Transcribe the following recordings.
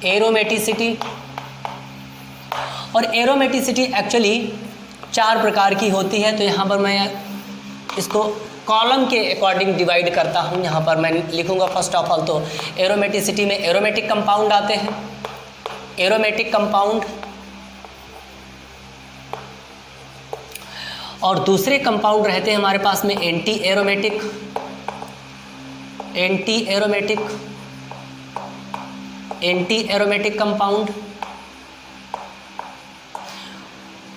Aromaticity. और aromaticity actually 4 प्रकार की होती है। तो यहाँ पर मैं इसको कॉलम के अकॉर्डिंग डिवाइड करता हूँ। यहाँ पर मैं लिखूँगा फर्स्ट ऑफ ऑल तो एरोमेटिसिटी में एरोमेटिक कंपाउंड आते हैं, एरोमेटिक कंपाउंड, और दूसरे कंपाउंड रहते हैं हमारे पास में anti aromatic, anti aromatic, anti aromatic compound,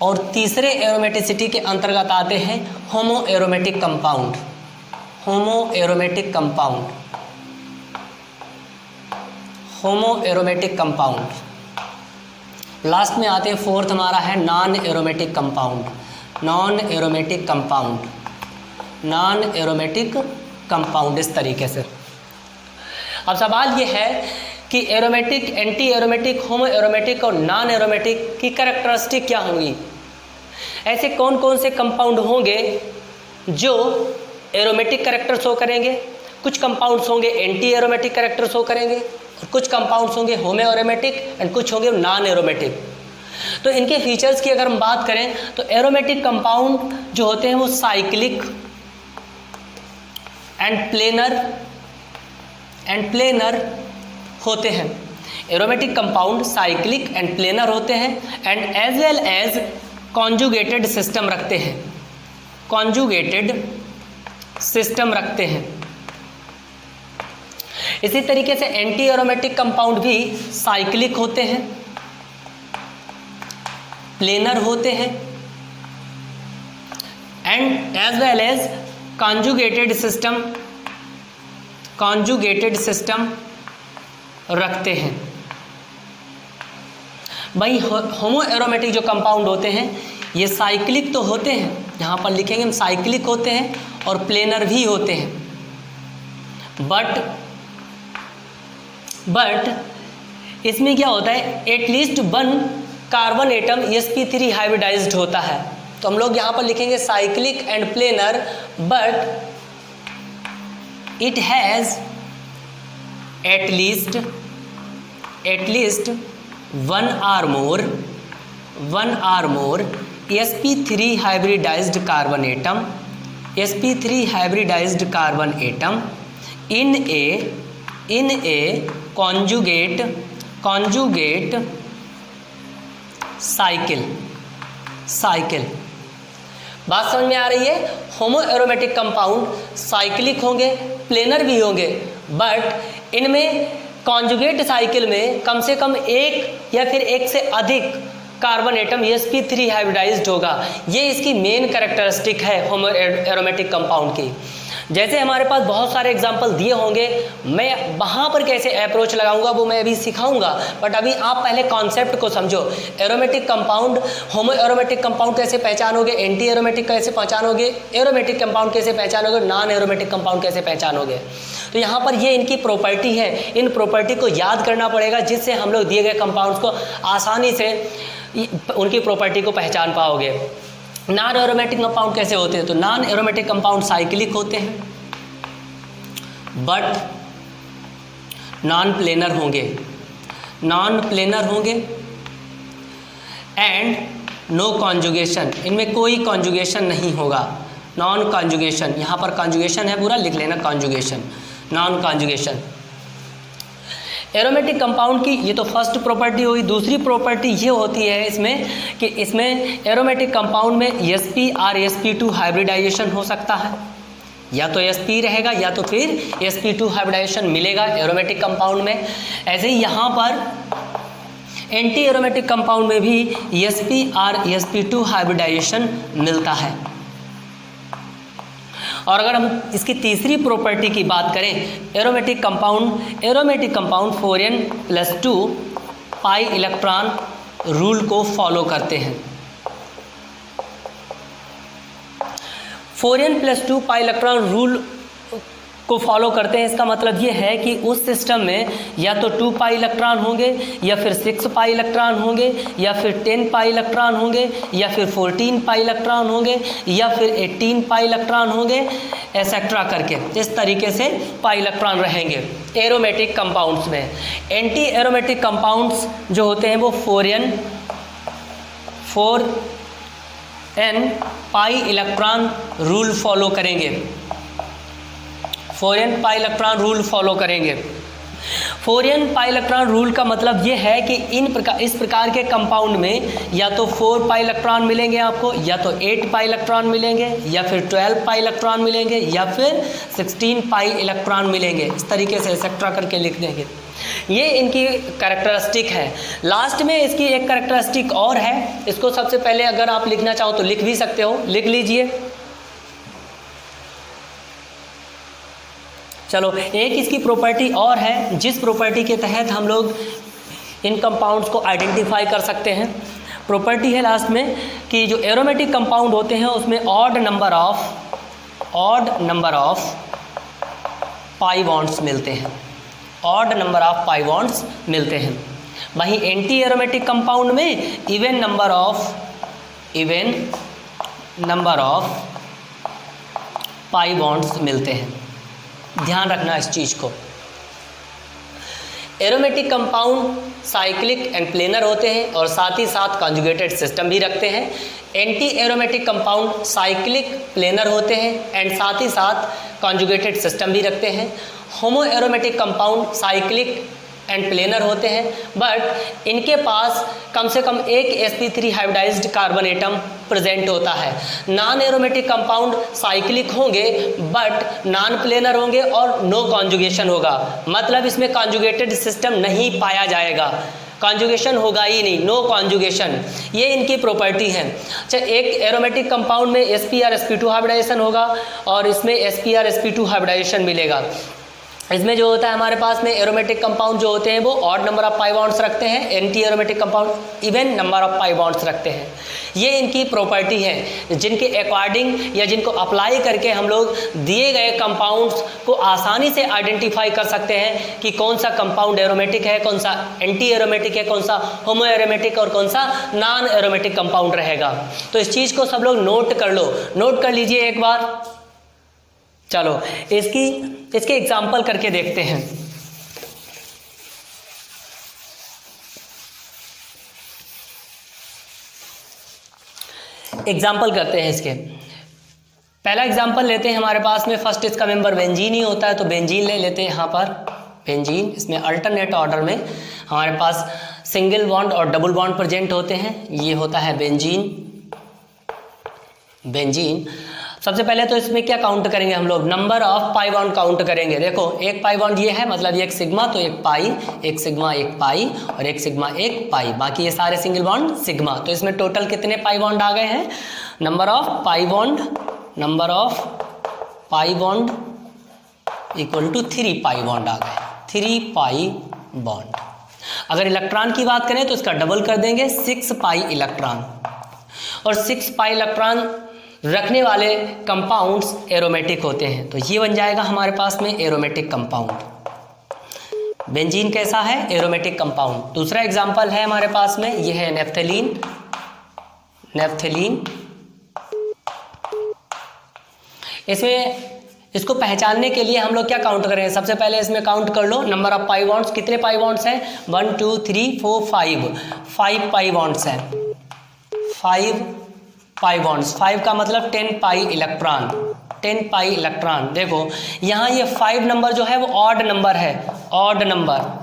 और तीसरे एरोमेटिसिटी के अंतर्गत आते हैं होमो एरोमेटिक कंपाउंड, होमो एरोमेटिक कंपाउंड, होमो एरोमेटिक कंपाउंड। लास्ट में आते हैं फोर्थ हमारा है non aromatic compound, non aromatic compound, non aromatic compound. इस तरीके से अब सवाल ये है कि एरोमेटिक, एंटी एरोमेटिक, होमो एरोमेटिक और नॉन एरोमेटिक की कैरेक्टरिस्टिक क्या होंगी। ऐसे कौन कौन से कंपाउंड होंगे जो एरोमेटिक कैरेक्टर शो करेंगे, कुछ कंपाउंड्स होंगे एंटी एरोमेटिक कैरेक्टर शो करेंगे, और कुछ कंपाउंड्स होंगे होमो एरोमेटिक एंड कुछ होंगे नॉन एरोमेटिक। तो इनके फीचर्स की अगर हम बात करें तो एरोमेटिक कंपाउंड जो होते हैं वो साइक्लिक एंड प्लेनर होते हैं। Aromatic compound cyclic and planar होते हैं and as well as conjugated system रखते हैं, कॉन्जुगेटेड सिस्टम रखते हैं। इसी तरीके से एंटी एरोमेटिक कंपाउंड भी साइक्लिक होते हैं, प्लेनर होते हैं and as well as conjugated system रखते हैं। भाई होमो एरोमेटिक जो कंपाउंड होते हैं ये साइक्लिक तो होते हैं, यहाँ पर लिखेंगे हम साइक्लिक होते हैं और प्लेनर भी होते हैं, बट इसमें क्या होता है at least 1 carbon atom sp3 hybridised होता है। तो हम लोग यहाँ पर लिखेंगे cyclic and planar but it has at least 1 or more sp3 hybridized carbon atom, sp3 hybridized carbon atom in a conjugate cycle। बात समझ में आ रही है। होमो एरोमेटिक कंपाउंड साइक्लिक होंगे, प्लेनर भी होंगे, बट इनमें कॉन्जुगेट साइकिल में कम से कम एक या फिर एक से अधिक कार्बन एटम sp3 हाइब्रिडाइज्ड होगा। ये इसकी मेन कैरेक्टरिस्टिक है होमो एरोमेटिक कंपाउंड की। जैसे हमारे पास बहुत सारे एग्जाम्पल दिए होंगे, मैं वहाँ पर कैसे अप्रोच लगाऊंगा वो मैं अभी सिखाऊंगा, बट अभी आप पहले कॉन्सेप्ट को समझो। एरोमेटिक कंपाउंड, होमो एरोमेटिक कंपाउंड कैसे पहचानोगे, एंटी एरोमेटिक कैसे पहचानोगे, एरोमेटिक कंपाउंड कैसे पहचानोगे, नॉन एरोमेटिक कंपाउंड कैसे पहचानोगे। तो यहाँ पर ये इनकी प्रॉपर्टी है, इन प्रॉपर्टी को याद करना पड़ेगा जिससे हम लोग दिए गए कंपाउंड्स को आसानी से उनकी प्रॉपर्टी को पहचान पाओगे। नॉन एरोमेटिक कंपाउंड कैसे होते हैं, तो नॉन एरोमेटिक कंपाउंड साइक्लिक होते हैं बट नॉन प्लेनर होंगे एंड नो कॉन्जुगेशन, इनमें कोई कॉन्जुगेशन नहीं होगा। नॉन कॉन्जुगेशन, यहाँ पर कॉन्जुगेशन है पूरा लिख लेना, conjugation, non conjugation. Aromatic compound की ये तो फर्स्ट प्रॉपर्टी हुई। दूसरी प्रॉपर्टी ये होती है इसमें कि इसमें एरोमेटिक कंपाउंड में sp और sp2 हाइब्रिडाइजेशन हो सकता है, या तो sp रहेगा या तो फिर sp2 हाइब्रिडाइजेशन मिलेगा एरोमेटिक कंपाउंड में। ऐसे ही यहाँ पर एंटी एरोमेटिक कंपाउंड में भी sp और sp2 हाइब्रिडाइजेशन मिलता है। और अगर हम इसकी तीसरी प्रॉपर्टी की बात करें, aromatic compound 4n+2 pi electron rule को फॉलो करते हैं। 4n+2 पाई इलेक्ट्रॉन रूल को फॉलो करते हैं, इसका मतलब ये है कि उस सिस्टम में या तो 2 पाई इलेक्ट्रॉन होंगे, या फिर 6 पाई इलेक्ट्रॉन होंगे, या फिर 10 पाई इलेक्ट्रॉन होंगे, या फिर 14 पाई इलेक्ट्रॉन होंगे, या फिर 18 पाई इलेक्ट्रॉन होंगे, एसेट्रा करके इस तरीके से पाई इलेक्ट्रॉन रहेंगे एरोमेटिक कंपाउंड्स में। एंटी एरोमेटिक कंपाउंड्स जो होते हैं वो 4n pi electron rule follow करेंगे, 4n pi electron rule follow करेंगे। 4n पाई इलेक्ट्रॉन रूल का मतलब ये है कि इस प्रकार के कंपाउंड में या तो 4 पाई इलेक्ट्रॉन मिलेंगे आपको, या तो 8 पाई इलेक्ट्रॉन मिलेंगे, या फिर 12 पाई इलेक्ट्रॉन मिलेंगे, या फिर 16 पाई इलेक्ट्रॉन मिलेंगे। इस तरीके से एक्सेट्रा करके लिख देंगे। ये इनकी कैरेक्टरिस्टिक है। लास्ट में इसकी एक कैरेक्टरिस्टिक और है, इसको सबसे पहले अगर आप लिखना चाहो तो लिख भी सकते हो, लिख लीजिए। चलो, एक इसकी प्रॉपर्टी और है जिस प्रॉपर्टी के तहत हम लोग इन कंपाउंड्स को आइडेंटिफाई कर सकते हैं। प्रॉपर्टी है लास्ट में कि जो एरोमेटिक कंपाउंड होते हैं उसमें odd number of pi bonds मिलते हैं, odd number of pi bonds मिलते हैं। वहीं एंटी एरोमेटिक कंपाउंड में even number of pi bonds मिलते हैं। ध्यान रखना इस चीज़ को। Aromatic compound cyclic and planar होते हैं और साथ ही साथ कॉन्जुगेटेड सिस्टम भी रखते हैं। Anti aromatic compound cyclic planar होते हैं एंड साथ ही साथ कॉन्जुगेटेड सिस्टम भी रखते हैं। होमो aromatic compound cyclic and planar होते हैं, बट इनके पास कम से कम एक sp3 hybridised carbon atom present होता है। नॉन एरोमेटिक कंपाउंड साइक्लिक होंगे बट नॉन प्लेनर होंगे और नो कॉन्जुगेशन होगा, मतलब इसमें कॉन्जुगेटेड सिस्टम नहीं पाया जाएगा, कॉन्जुगेशन होगा ही नहीं, नो कॉन्जुगेशन। ये इनकी प्रॉपर्टी है। अच्छा, एक एरोमेटिक कंपाउंड में sp-sp2 हाइब्रिडाइजेशन होगा और इसमें sp-sp2 हाइब्रिडाइजेशन मिलेगा। इसमें जो होता है हमारे पास में एरोमेटिक कंपाउंड जो होते हैं वो odd number of pi bonds रखते हैं, anti aromatic compound even number of pi bonds रखते हैं। ये इनकी प्रॉपर्टी है जिनके अकॉर्डिंग या जिनको अप्लाई करके हम लोग दिए गए कंपाउंड्स को आसानी से आइडेंटिफाई कर सकते हैं कि कौन सा कंपाउंड एरोमेटिक है, कौन सा एंटी एरोमेटिक है, कौन सा होमो एरोमेटिक और कौन सा नॉन एरोमेटिक कंपाउंड रहेगा। तो इस चीज़ को सब लोग नोट कर लो, नोट कर लीजिए एक बार। चलो, इसके एग्जाम्पल करके देखते हैं। एग्जाम्पल करते हैं इसके। पहला एग्जाम्पल लेते हैं हमारे पास में, फर्स्ट इसका मेंबर बेंजीन ही होता है तो बेंजीन ले लेते हैं यहाँ पर। बेंजीन, इसमें अल्टरनेट ऑर्डर में हमारे पास सिंगल बॉन्ड और डबल बॉन्ड प्रेजेंट होते हैं। ये होता है बेंजीन। सबसे पहले तो इसमें क्या काउंट करेंगे हम लोग, number of pi bond count करेंगे। देखो, एक पाई बॉन्ड ये है, मतलब एक सिग्मा तो एक पाई, एक सिग्मा एक पाई और एक सिग्मा एक पाई, बाकी ये सारे सिंगल बॉन्ड सिग्मा। तो इसमें टोटल कितने पाई बॉन्ड आ गए हैं, number of pi bond equal to 3 pi bond आ गए, 3 पाई बॉन्ड। अगर इलेक्ट्रॉन की बात करें तो इसका डबल कर देंगे, 6 पाई इलेक्ट्रॉन। और 6 पाई इलेक्ट्रॉन रखने वाले कंपाउंड्स एरोमेटिक होते हैं, तो ये बन जाएगा हमारे पास में एरोमेटिक कंपाउंड। बेंजीन कैसा है, एरोमेटिक कंपाउंड। दूसरा एग्जांपल है हमारे पास में, ये है नेफ्थलीन। इसमें इसको पहचानने के लिए हम लोग क्या काउंट करेंगे, सबसे पहले इसमें काउंट कर लो नंबर ऑफ पाई बॉन्ड्स। कितने पाई बॉन्ड्स हैं, 1 2 3 4 5 पाई बॉन्ड्स हैं, 5 पाई बॉन्ड्स। 5 का मतलब 10 पाई इलेक्ट्रॉन, 10 पाई इलेक्ट्रॉन। देखो यहाँ ये 5 नंबर जो है वो ऑड नंबर है, ऑड नंबर।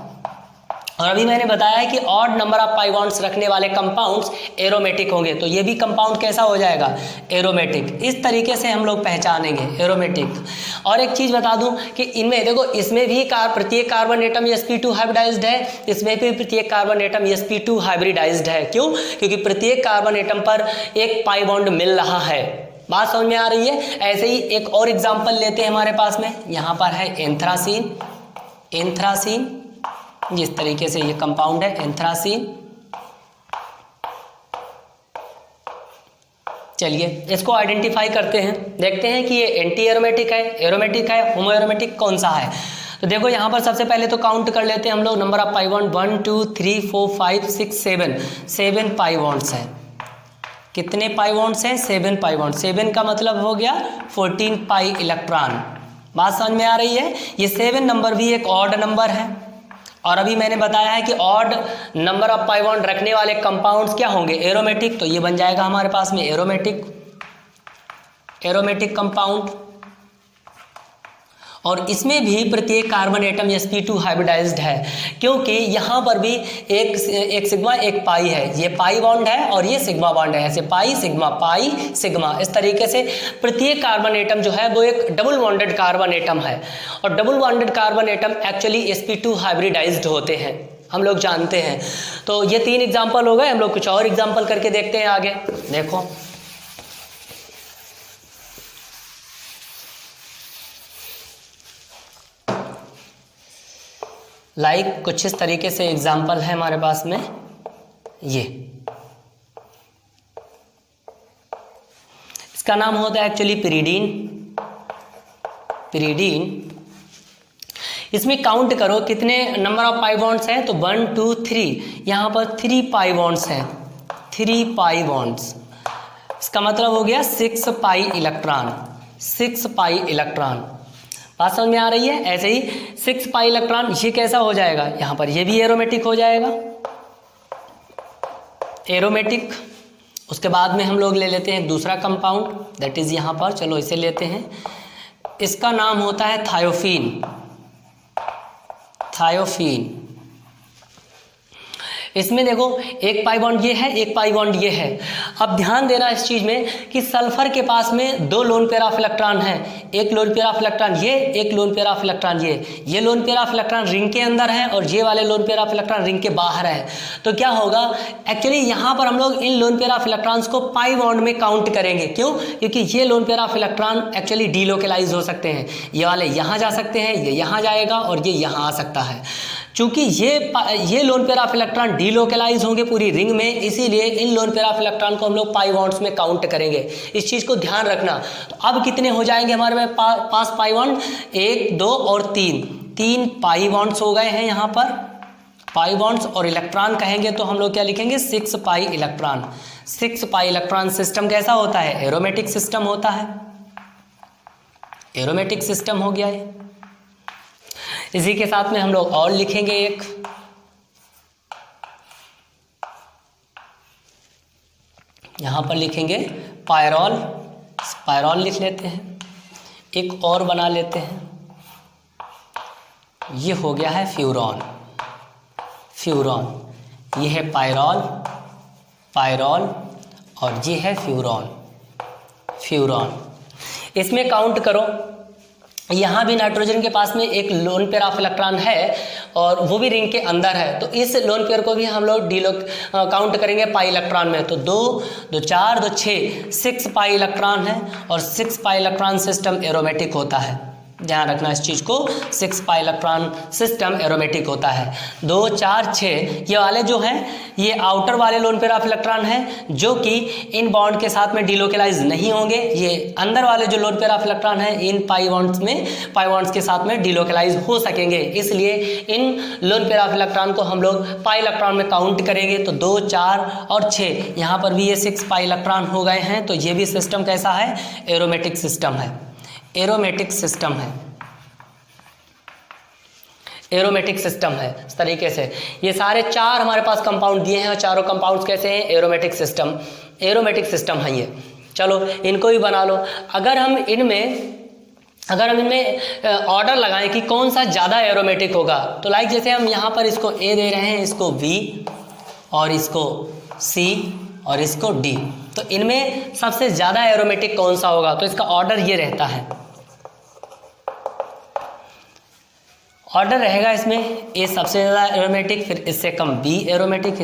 और अभी मैंने बताया है कि odd number of pi bonds रखने वाले कंपाउंड्स एरोमेटिक होंगे, तो ये भी कंपाउंड कैसा हो जाएगा, एरोमेटिक। इस तरीके से हम लोग पहचानेंगे एरोमेटिक। और एक चीज़ बता दूं कि इनमें देखो, इसमें भी प्रत्येक कार्बन एटम sp2 हाइब्रिडाइज्ड है, इसमें भी प्रत्येक कार्बन एटम sp2 हाइब्रिडाइज्ड है। क्यों, क्योंकि प्रत्येक कार्बन एटम पर एक पाई बॉन्ड मिल रहा है। बात समझ में आ रही है। ऐसे ही एक और एग्जाम्पल लेते हैं हमारे पास में, यहाँ पर है एंथ्रासीन। जिस तरीके से ये कंपाउंड है एंथ्रासीन, चलिए इसको आइडेंटिफाई करते हैं, देखते हैं कि ये एंटी एरोमेटिक है, एरोमेटिक है, होमो एरोमेटिक कौन सा है। तो देखो यहाँ पर सबसे पहले तो काउंट कर लेते हैं हम लोग number of pi bond 1 2 3 4 5 6 7 pi bonds हैं। कितने पाई बॉन्ड्स हैं? 7 पाई बॉन्ड। 7 का मतलब हो गया 14 पाई इलेक्ट्रॉन। बात समझ में आ रही है? ये 7 नंबर भी एक ऑड नंबर है और अभी मैंने बताया है कि odd number of pi bond रखने वाले कंपाउंड्स क्या होंगे? एरोमेटिक। तो ये बन जाएगा हमारे पास में एरोमेटिक कंपाउंड। और इसमें भी प्रत्येक कार्बन एटम sp2 हाइब्रिडाइज्ड है, क्योंकि यहाँ पर भी एक सिग्मा एक पाई है। ये पाई बॉन्ड है और ये सिग्मा बॉन्ड है, ऐसे पाई सिग्मा। इस तरीके से प्रत्येक कार्बन एटम जो है वो एक डबल बॉन्डेड कार्बन एटम है और double bonded carbon atom actually sp2 hybridized होते हैं, हम लोग जानते हैं। तो ये 3 एग्जाम्पल हो गए। हम लोग कुछ और एग्जाम्पल करके देखते हैं आगे। देखो कुछ इस तरीके से एग्जाम्पल है हमारे पास में। ये इसका नाम होता है एक्चुअली पिरीडीन। इसमें काउंट करो कितने नंबर ऑफ पाई बॉन्ड्स हैं। तो 1 2 3, यहाँ पर 3 पाई बॉन्ड्स हैं। 3 पाई बॉन्ड्स, इसका मतलब हो गया 6 पाई इलेक्ट्रॉन। बात समझ में आ रही है? ऐसे ही 6 पाई इलेक्ट्रॉन, ये कैसा हो जाएगा? यहाँ पर ये भी एरोमेटिक हो जाएगा, एरोमेटिक। उसके बाद में हम लोग ले लेते हैं दूसरा कंपाउंड, दैट इज यहाँ पर, चलो इसे लेते हैं। इसका नाम होता है थायोफीन। इसमें देखो एक पाई बॉन्ड ये है, एक पाई बॉन्ड ये है। अब ध्यान देना इस चीज में कि सल्फर के पास में 2 लोन पेयर ऑफ इलेक्ट्रॉन है, एक लोन पेयर ऑफ इलेक्ट्रॉन ये, एक लोन पेयर ऑफ इलेक्ट्रॉन ये lone pair of electron ring के अंदर है और ये वाले loan pair of electron ring के बाहर है। तो क्या होगा? एक्चुअली यहाँ पर हम लोग इन लोन पेयर ऑफ इलेक्ट्रॉन्स को पाई बॉन्ड में काउंट करेंगे। क्यों? क्योंकि ये lone pair of electron actually delocalize हो सकते हैं। ये वाले यहाँ जा सकते हैं, ये यहाँ जाएगा और ये यहाँ आ सकता है। चूंकि ये lone pair of electron delocalize होंगे पूरी रिंग में, इसीलिए इन लोन पेयर ऑफ इलेक्ट्रॉन को हम लोग पाई बॉन्ड्स में काउंट करेंगे। इस चीज को ध्यान रखना। तो अब कितने हो जाएंगे हमारे पास पाई बॉन्ड? 1 2 और 3 पाई बॉन्ड्स हो गए हैं यहाँ पर, पाई बॉन्ड्स। और इलेक्ट्रॉन कहेंगे तो हम लोग क्या लिखेंगे? 6 pi electron. 6 pi electron system कैसा होता है? एरोमेटिक सिस्टम होता है। एरोमेटिक सिस्टम हो गया है। इसी के साथ में हम लोग और लिखेंगे एक, यहां पर लिखेंगे पायरॉल लिख लेते हैं। एक और बना लेते हैं, ये हो गया है फ्यूरॉन। ये है पायरॉल और ये है फ्यूरॉन। इसमें काउंट करो, यहाँ भी नाइट्रोजन के पास में एक लोन पेयर ऑफ इलेक्ट्रॉन है और वो भी रिंग के अंदर है। तो इस लोन पेयर को भी हम लोग काउंट करेंगे पाई इलेक्ट्रॉन में। तो 2 2 4 2 6 पाई इलेक्ट्रॉन है और 6 पाई इलेक्ट्रॉन सिस्टम एरोमेटिक होता है। ध्यान रखना इस चीज़ को, 6 पाई इलेक्ट्रॉन सिस्टम एरोमेटिक होता है। 2 4 6 ये वाले जो हैं ये आउटर वाले लोन पेयर ऑफ इलेक्ट्रॉन हैं जो कि इन बॉन्ड के साथ में डीलोकलाइज नहीं होंगे। ये अंदर वाले जो लोन पेयर ऑफ इलेक्ट्रॉन हैं इन पाई बॉन्ड्स के साथ में डीलोकलाइज हो सकेंगे, इसलिए इन लोन पेयर ऑफ इलेक्ट्रॉन को हम लोग पाई इलेक्ट्रॉन में काउंट करेंगे। तो 2 4 और 6 यहाँ पर भी ये 6 पाई इलेक्ट्रॉन हो गए हैं। तो ये भी सिस्टम कैसा है? एरोमेटिक सिस्टम है। एरोमेटिक सिस्टम है इस तरीके से। ये सारे 4 हमारे पास कंपाउंड दिए हैं और चारों कंपाउंड्स कैसे हैं? एरोमेटिक सिस्टम है ये। चलो इनको भी बना लो। अगर हम इनमें ऑर्डर लगाएं कि कौन सा ज़्यादा एरोमेटिक होगा, तो लाइक जैसे हम यहाँ पर इसको ए दे रहे हैं, इसको बी और इसको सी और इसको डी, तो इनमें सबसे ज़्यादा एरोमेटिक कौन सा होगा? तो इसका ऑर्डर ये रहता है। ऑर्डर रहेगा इसमें ए सबसे ज़्यादा एरोमेटिक, फिर इससे कम बी एरोमेटिक,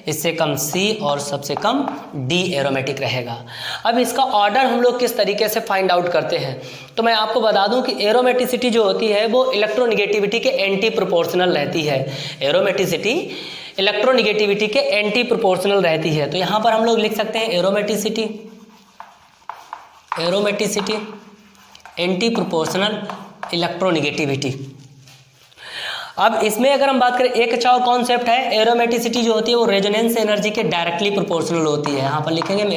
इससे कम सी और सबसे कम डी एरोमेटिक रहेगा। अब इसका ऑर्डर हम लोग किस तरीके से फाइंड आउट करते हैं, तो मैं आपको बता दूं कि एरोमेटिसिटी जो होती है वो इलेक्ट्रोनिगेटिविटी के एंटी प्रोपोर्शनल रहती है। एरोमेटिसिटी इलेक्ट्रोनिगेटिविटी के एंटी प्रोपोर्शनल रहती है। तो यहाँ पर हम लोग लिख सकते हैं aromaticity aromaticity, anti proportional electronegativity. अब इसमें अगर हम बात करें, एक अच्छा और कॉन्सेप्ट है, एरोमेटिसिटी जो होती है वो रेजोनेंस एनर्जी के डायरेक्टली प्रोपोर्शनल होती है। यहाँ पर लिखेंगे हम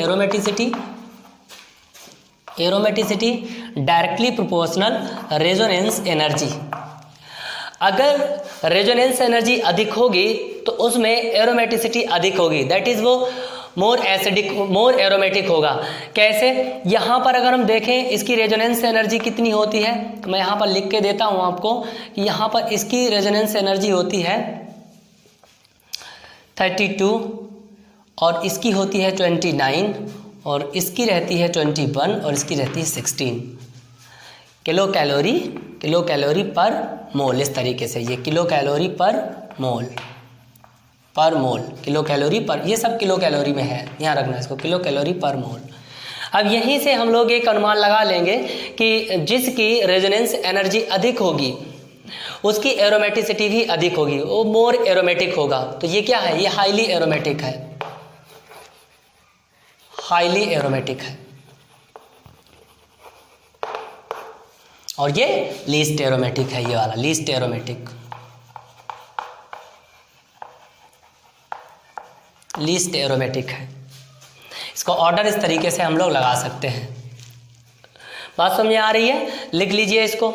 aromaticity directly proportional resonance energy. अगर रेजोनेंस एनर्जी अधिक होगी तो उसमें एरोमेटिसिटी अधिक होगी, दैट इज वो मोर एसिडिक, मोर एरोमेटिक होगा। कैसे? यहाँ पर अगर हम देखें इसकी रेजोनेंस एनर्जी कितनी होती है, तो मैं यहाँ पर लिख के देता हूँ आपको कि यहाँ पर इसकी रेजोनेंस एनर्जी होती है 32 और इसकी होती है 29 और इसकी रहती है 21 और इसकी रहती है 16 किलो कैलोरी पर मोल। इस तरीके से ये किलो कैलोरी पर मोल, किलो कैलोरी पर, ये सब किलो कैलोरी में है, यहाँ रखना इसको, किलो कैलोरी पर मोल। अब यहीं से हम लोग एक अनुमान लगा लेंगे कि जिसकी रेजोनेंस एनर्जी अधिक होगी उसकी एरोमेटिसिटी भी अधिक होगी, वो मोर एरोमेटिक होगा। तो ये क्या है? ये हाईली एरोमेटिक है, हाईली एरोमेटिक है, और ये लीस्ट एरोमेटिक है, ये वाला लीस्ट एरोमेटिक, लीस्ट एरोमेटिक है। इसको ऑर्डर इस तरीके से हम लोग लगा सकते हैं। बात समझ में आ रही है? लिख लीजिए, इसको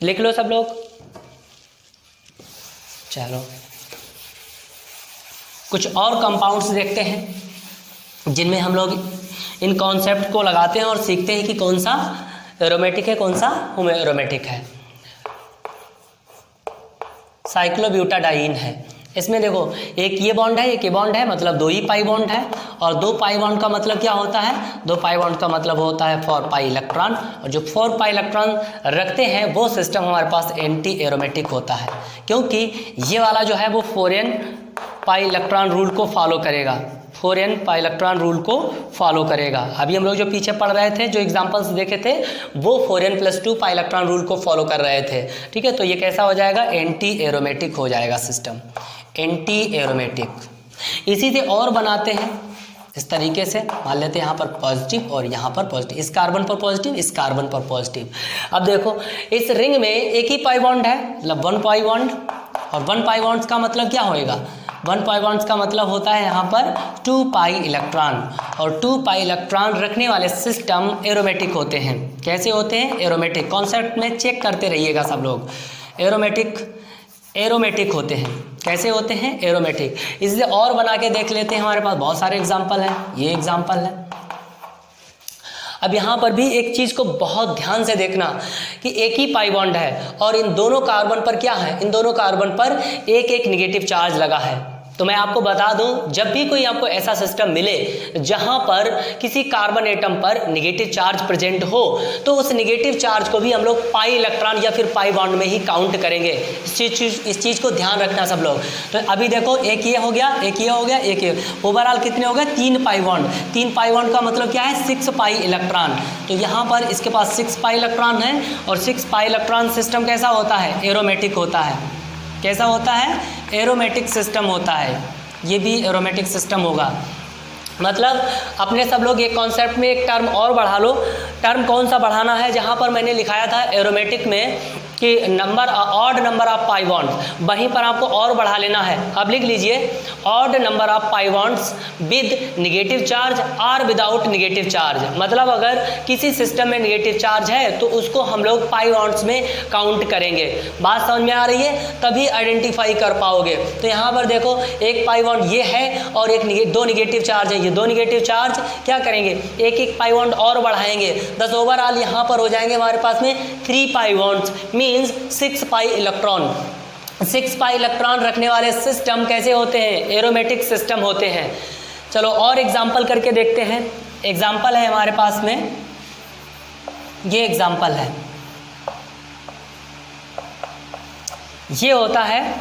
लिख लो सब लोग। चलो कुछ और कंपाउंड्स देखते हैं जिनमें हम लोग इन कॉन्सेप्ट को लगाते हैं और सीखते हैं कि कौन सा एरोमेटिक है, कौन सा होमो एरोमेटिक है। साइक्लोब्यूटाडाइन है, इसमें देखो एक ये बॉन्ड है, एक ये बॉन्ड है, मतलब 2 ही पाई बॉन्ड है। और 2 पाई बॉन्ड का मतलब क्या होता है? 2 पाई बॉन्ड का मतलब होता है 4 पाई इलेक्ट्रॉन, और जो 4 पाई इलेक्ट्रॉन रखते हैं वो सिस्टम हमारे पास एंटी एरोमेटिक होता है, क्योंकि ये वाला जो है वो 4n पाई इलेक्ट्रॉन रूल को फॉलो करेगा, 4n पाई इलेक्ट्रॉन रूल को फॉलो करेगा। अभी हम लोग जो पीछे पढ़ रहे थे, जो एग्जांपल्स देखे थे, वो 4n+2 पाई इलेक्ट्रॉन रूल को फॉलो कर रहे थे। ठीक है, तो ये कैसा हो जाएगा? एंटी एरोमेटिक हो जाएगा सिस्टम, एंटी एरोमेटिक। इसी से और बनाते हैं इस तरीके से, मान लेते हैं यहाँ पर पॉजिटिव और यहाँ पर पॉजिटिव, इस कार्बन पर पॉजिटिव, इस कार्बन पर पॉजिटिव। अब देखो इस रिंग में एक ही पाई बॉन्ड है, मतलब 1 पाई बॉन्ड, और 1 पाई बॉन्ड्स का मतलब क्या होएगा? 1 पाई बॉन्ड्स का मतलब होता है यहाँ पर 2 पाई इलेक्ट्रॉन, और 2 पाई इलेक्ट्रॉन रखने वाले सिस्टम एरोमेटिक होते हैं। कैसे होते हैं? एरोमेटिक। कॉन्सेप्ट में चेक करते रहिएगा सब लोग, एरोमेटिक होते हैं। कैसे होते हैं? एरोमेटिक। इससे और बना के देख लेते हैं, हमारे पास बहुत सारे एग्जाम्पल हैं, ये एग्जाम्पल है। अब यहाँ पर भी एक चीज़ को बहुत ध्यान से देखना कि एक ही पाई बॉन्ड है और इन दोनों कार्बन पर क्या है? इन दोनों कार्बन पर एक एक निगेटिव चार्ज लगा है। तो मैं आपको बता दूं, जब भी कोई आपको ऐसा सिस्टम मिले जहां पर किसी कार्बन एटम पर नेगेटिव चार्ज प्रेजेंट हो, तो उस नेगेटिव चार्ज को भी हम लोग पाई इलेक्ट्रॉन या फिर पाई बॉन्ड में ही काउंट करेंगे। इस चीज़ को ध्यान रखना सब लोग। तो अभी देखो एक ये हो गया, एक ये हो गया, एक ये, ओवरऑल कितने हो गए? 3 पाई बॉन्ड। 3 पाई बॉन्ड का मतलब क्या है? 6 पाई इलेक्ट्रॉन। तो यहाँ पर इसके पास 6 पाई इलेक्ट्रॉन है, और 6 पाई इलेक्ट्रॉन सिस्टम कैसा होता है? एरोमेटिक होता है। कैसा होता है? एरोमेटिक सिस्टम होता है। ये भी एरोमेटिक सिस्टम होगा। मतलब अपने सब लोग एक कॉन्सेप्ट में एक टर्म और बढ़ा लो। टर्म कौन सा बढ़ाना है? जहाँ पर मैंने लिखाया था एरोमेटिक में कि odd number of pi bonds, वहीं पर आपको और बढ़ा लेना है। अब लिख लीजिए odd number of pi bonds with negative charge और विदाउट नेगेटिव चार्ज। मतलब अगर किसी सिस्टम में नेगेटिव चार्ज है तो उसको हम लोग पाई बॉन्ड्स में काउंट करेंगे। बात समझ में आ रही है? तभी आइडेंटिफाई कर पाओगे। तो यहाँ पर देखो एक पाई बॉन्ड ये है और एक 2 नेगेटिव चार्ज है, ये 2 नेगेटिव चार्ज क्या करेंगे? एक एक पाई बॉन्ड और बढ़ाएंगे। 10 ओवरऑल यहाँ पर हो जाएंगे हमारे पास में 3 pi bonds, means 6 pi electron. 6 pi electron रखने वाले सिस्टम कैसे होते हैं? एरोमेटिक सिस्टम होते हैं। चलो और एग्जाम्पल करके देखते हैं। एग्जाम्पल है हमारे पास में, ये एग्जाम्पल है, ये होता है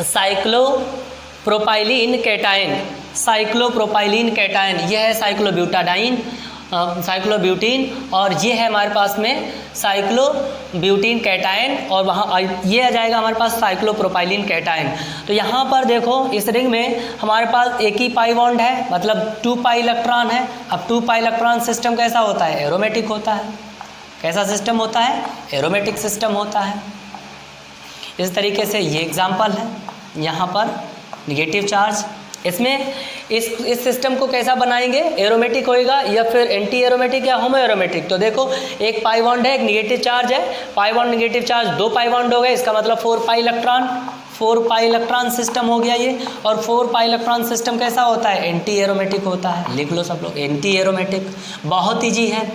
साइक्लोप्रोपाइलीन कैटायन। साइक्लोप्रोपाइलीन कैटायन, यह है साइक्लोब्यूटाडाइन, साइक्लोब्यूटीन, और ये है हमारे पास में साइक्लोब्यूटीन कैटायन, और वहाँ ये आ जाएगा हमारे पास साइक्लोप्रोपाइलिन कैटायन। तो यहाँ पर देखो इस रिंग में हमारे पास एक ही पाई बॉन्ड है, मतलब 2 पाई इलेक्ट्रॉन है। अब 2 पाई इलेक्ट्रॉन सिस्टम कैसा होता है? एरोमेटिक होता है। कैसा सिस्टम होता है? एरोमेटिक सिस्टम होता है। इस तरीके से ये एग्जाम्पल है। यहाँ पर निगेटिव चार्ज, इसमें इस सिस्टम को कैसा बनाएंगे? एरोमेटिक होएगा या फिर एंटी एरोमेटिक या होमो एरोमेटिक। तो देखो एक पाई बॉन्ड है, एक निगेटिव चार्ज है, pi bond negative charge, 2 pi bond हो गए, इसका मतलब 4 पाई इलेक्ट्रॉन सिस्टम हो गया ये। और 4 पाई इलेक्ट्रॉन सिस्टम कैसा होता है? एंटी एरोमेटिक होता है। लिख लो सब लोग, एंटी एरोमेटिक। बहुत ईजी है,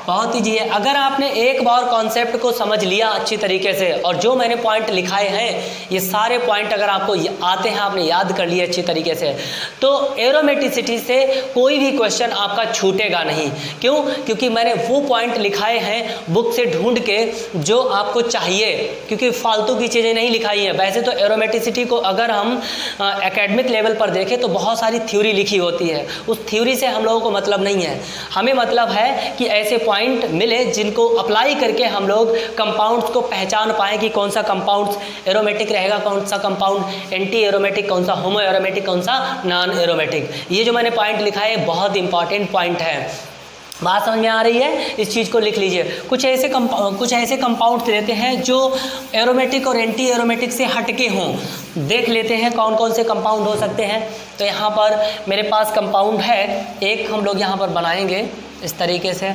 बहुत ईजी है। अगर आपने एक बार कॉन्सेप्ट को समझ लिया अच्छी तरीके से, और जो मैंने पॉइंट लिखाए हैं ये सारे पॉइंट अगर आपको आते हैं, आपने याद कर लिए अच्छी तरीके से, तो एरोमेटिसिटी से कोई भी क्वेश्चन आपका छूटेगा नहीं। क्यों? क्योंकि मैंने वो पॉइंट लिखाए हैं बुक से ढूंढ के जो आपको चाहिए, क्योंकि फालतू की चीज़ें नहीं लिखाई हैं। वैसे तो एरोमेटिसिटी को अगर हम एकेडमिक लेवल पर देखें तो बहुत सारी थ्योरी लिखी होती है, उस थ्योरी से हम लोगों को मतलब नहीं है। हमें मतलब है कि ऐसे पॉइंट मिले जिनको अप्लाई करके हम लोग कंपाउंड्स को पहचान पाएँ कि कौन सा कंपाउंड एरोमेटिक रहेगा, कौन सा कंपाउंड एंटी एरोमेटिक, कौन सा होमो एरोमेटिक, कौन सा नॉन एरोमेटिक। ये जो मैंने पॉइंट लिखा है बहुत इंपॉर्टेंट पॉइंट है। बात समझ में आ रही है? इस चीज़ को लिख लीजिए। कुछ ऐसे कंपाउंड्स लेते हैं जो एरोमेटिक और एंटी एरोमेटिक से हटके हों। देख लेते हैं कौन कौन से कंपाउंड हो सकते हैं। तो यहाँ पर मेरे पास कंपाउंड है एक, हम लोग यहाँ पर बनाएंगे इस तरीके से।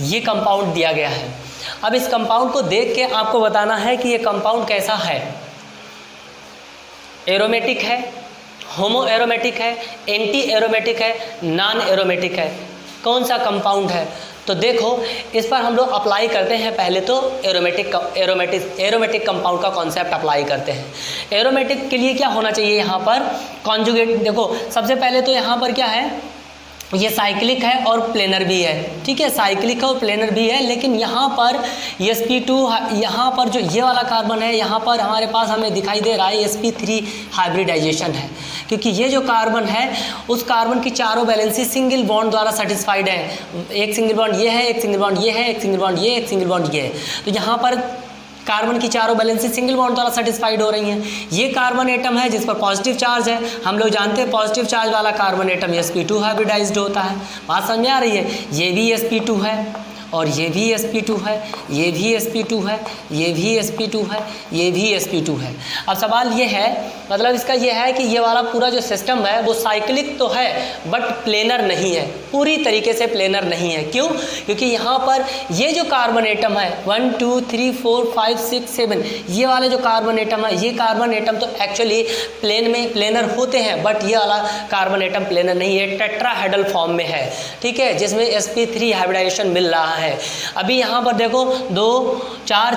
ये कंपाउंड दिया गया है। अब इस कंपाउंड को देख के आपको बताना है कि ये कंपाउंड कैसा है। एरोमेटिक है, होमो एरोमेटिक है, एंटी एरोमेटिक है, नॉन एरोमेटिक है, कौन सा कंपाउंड है? तो देखो इस पर हम लोग अप्लाई करते हैं। पहले तो एरोमेटिक कंपाउंड का कॉन्सेप्ट अप्लाई करते हैं। एरोमेटिक के लिए क्या होना चाहिए? यहाँ पर कॉन्जुगेट, देखो सबसे पहले तो यहाँ पर क्या है, ये साइक्लिक है और प्लेनर भी है। ठीक है, साइक्लिक है और प्लेनर भी है, लेकिन यहाँ पर sp2, यहाँ पर जो ये वाला कार्बन है, यहाँ पर हमारे पास हमें दिखाई दे रहा है sp3 हाइब्रिडाइजेशन है, क्योंकि ये जो कार्बन है उस कार्बन की चारों वैलेंसी सिंगल बॉन्ड द्वारा सेटिस्फाइड है। एक सिंगल बॉन्ड ये है, एक सिंगल बॉन्ड ये है, एक सिंगल बॉन्ड ये, एक सिंगल बॉन्ड ये है। तो यहाँ पर कार्बन की चारों बैलेंसी सिंगल बॉन्ड द्वारा सेटिस्फाइड हो रही हैं। ये कार्बन एटम है जिस पर पॉजिटिव चार्ज है। हम लोग जानते हैं पॉजिटिव चार्ज वाला कार्बन एटम sp2 हाइब्रिडाइज्ड होता है। बात समझ में आ रही है? ये भी sp2 है और ये भी sp2 है, ये भी sp2 है, ये भी sp2 है, ये भी sp2 है। अब सवाल ये है, मतलब इसका ये है कि ये वाला पूरा जो सिस्टम है वो साइक्लिक तो है बट प्लेनर नहीं है, पूरी तरीके से प्लेनर नहीं है। क्यों? क्योंकि यहाँ पर ये जो कार्बन एटम है 1 2 3 4 5 6 7, ये वाले जो कार्बन एटम है, ये कार्बन एटम तो एक्चुअली प्लेनर होते हैं, बट ये वाला कार्बन एटम प्लेनर नहीं है, टेट्राहेड्रल फॉर्म में है। ठीक है, जिसमें sp3 हाइब्रिडाइजेशन मिल रहा है। अभी यहाँ पर देखो 2 4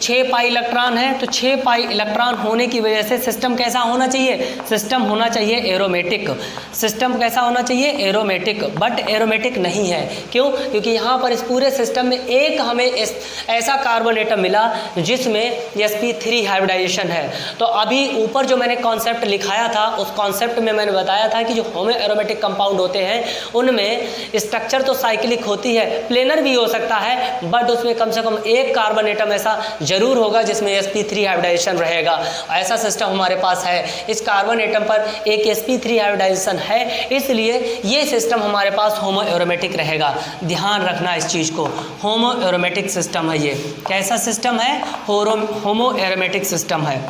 6 पाई इलेक्ट्रॉन है, तो 6 पाई इलेक्ट्रॉन होने की वजह से सिस्टम कैसा होना चाहिए? सिस्टम होना चाहिए एरोमेटिक। सिस्टम कैसा होना चाहिए? एरोमेटिक, बट एरोमेटिक नहीं है। क्यों? क्योंकि यहाँ पर इस पूरे सिस्टम में एक हमें ऐसा कार्बन एटम मिला जिसमें sp3 हाइब्रिडाइजेशन है। तो अभी ऊपर जो मैंने कॉन्सेप्ट लिखाया था उस कॉन्सेप्ट में मैंने बताया था कि जो होमो एरोमेटिक कंपाउंड होते हैं उनमें स्ट्रक्चर तो साइक्लिक होती है, प्लेनर भी हो सकता है, बट उसमें कम से कम एक कार्बन एटम ऐसा जरूर होगा जिसमें sp3 हाइब्रिडाइजेशन रहेगा। ऐसा सिस्टम हमारे पास है। इस कार्बन एटम पर एक sp3 हाइब्रिडाइजेशन है, इसलिए ये सिस्टम हमारे पास होमो एरोमेटिक रहेगा। ध्यान रखना इस चीज़ को, होमो एरोमेटिक सिस्टम है ये। कैसा सिस्टम है? होमो एरोमेटिक सिस्टम है।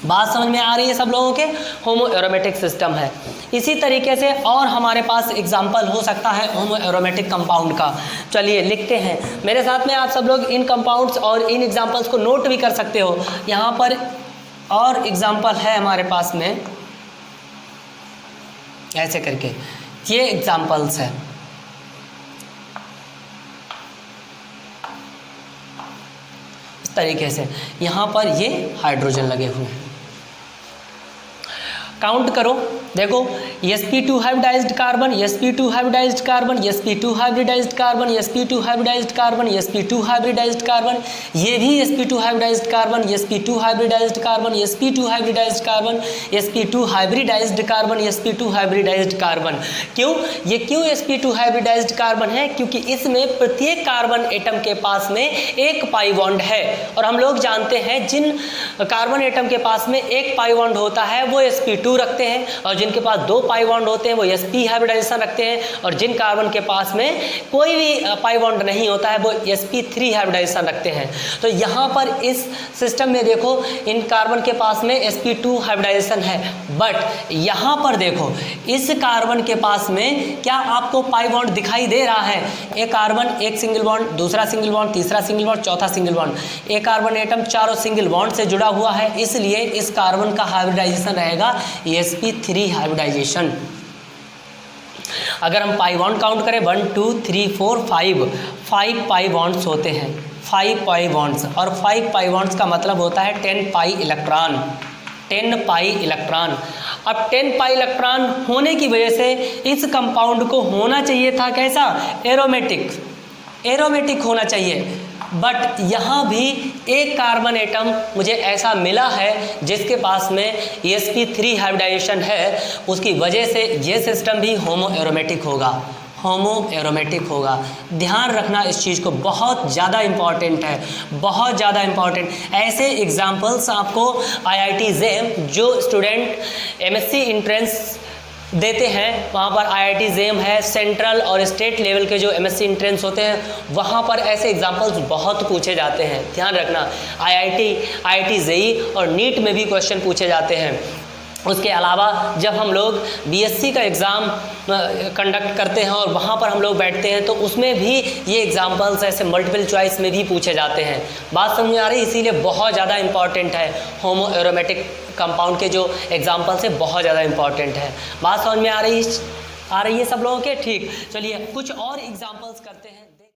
बात समझ में आ रही है सब लोगों के? होमो एरोमेटिक सिस्टम है। इसी तरीके से और हमारे पास एग्जाम्पल हो सकता है होमो एरोमेटिक कंपाउंड का। चलिए लिखते हैं मेरे साथ में, आप सब लोग इन कंपाउंड्स और इन एग्जाम्पल्स को नोट भी कर सकते हो। यहाँ पर और एग्जाम्पल है हमारे पास में, ऐसे करके ये एग्जाम्पल्स है। इस तरीके से यहाँ पर ये हाइड्रोजन लगे हुए हैं। काउंट करो, देखो sp2 hybridised carbon, sp2 hybridised carbon, sp2 hybridised carbon, sp2 hybridised carbon, sp2 hybridised carbon, ये भी sp2 hybridised carbon, sp2 hybridised carbon, sp2 hybridised carbon, sp2 hybridised carbon, sp2 hybridised carbon. क्यों ये क्यों sp2 hybridised carbon है? क्योंकि इसमें प्रत्येक carbon atom के पास में एक पाई बॉन्ड है, और हम लोग जानते हैं जिन कार्बन एटम के पास में एक पाई बॉन्ड होता है वो sp2 रखते हैं, और जिनके पास 2 पाई बॉन्ड होते हैं वो sp हाइब्रिडाइजेशन रखते हैं, और जिन कार्बन के पास में कोई भी पाई बॉन्ड नहीं होता है वो sp3 हाइब्रिडाइजेशन रखते हैं। तो यहाँ पर इस सिस्टम में देखो इन कार्बन के पास में sp2 हाइब्रिडाइजेशन है, बट यहाँ पर देखो इस कार्बन के पास में क्या आपको पाई बॉन्ड दिखाई दे रहा है? एक कार्बन एक सिंगल बॉन्ड, दूसरा सिंगल बॉन्ड, तीसरा सिंगल बॉन्ड, चौथा सिंगल बॉन्ड। एक कार्बन एटम चारों सिंगल बॉन्ड से जुड़ा हुआ है, इसलिए इस कार्बन का हाइब्रिडाइजेशन रहेगा sp3 हाइब्रिडाइजेशन। अगर हम पाई बॉन्ड काउंट करें 1 2 3 4 5 पाई बॉन्ड्स होते हैं, 5 पाई बॉन्ड्स, और 5 पाई बॉन्ड्स का मतलब होता है 10 पाई इलेक्ट्रॉन, 10 पाई इलेक्ट्रॉन। अब 10 पाई इलेक्ट्रॉन होने की वजह से इस कंपाउंड को होना चाहिए था कैसा? एरोमेटिक होना चाहिए, बट यहाँ भी एक कार्बन एटम मुझे ऐसा मिला है जिसके पास में sp3 हाइब्रिडाइजेशन है, उसकी वजह से ये सिस्टम भी होमो एरोमेटिक होगा। ध्यान रखना इस चीज़ को, बहुत ज़्यादा इम्पॉर्टेंट है, बहुत ज़्यादा इम्पॉर्टेंट। ऐसे एग्जाम्पल्स आपको IIT JEM जो स्टूडेंट MSc एंट्रेंस देते हैं, वहाँ पर IIT JEM है, सेंट्रल और स्टेट लेवल के जो MSc एंट्रेंस होते हैं वहाँ पर ऐसे एग्जाम्पल्स बहुत पूछे जाते हैं। ध्यान रखना, IIT JEE और नीट में भी क्वेश्चन पूछे जाते हैं। उसके अलावा जब हम लोग BSc का एग्ज़ाम कंडक्ट करते हैं और वहाँ पर हम लोग बैठते हैं तो उसमें भी ये एग्जाम्पल्स ऐसे मल्टीपल चॉइस में भी पूछे जाते हैं। बात समझ में आ रही? इसीलिए बहुत ज़्यादा इंपॉर्टेंट है, होमो एरोमेटिक कंपाउंड के जो एग्जाम्पल्स है बहुत ज़्यादा इंपॉर्टेंट है। बात समझ में आ रही है सब लोगों के? ठीक, चलिए कुछ और एग्जाम्पल्स करते हैं।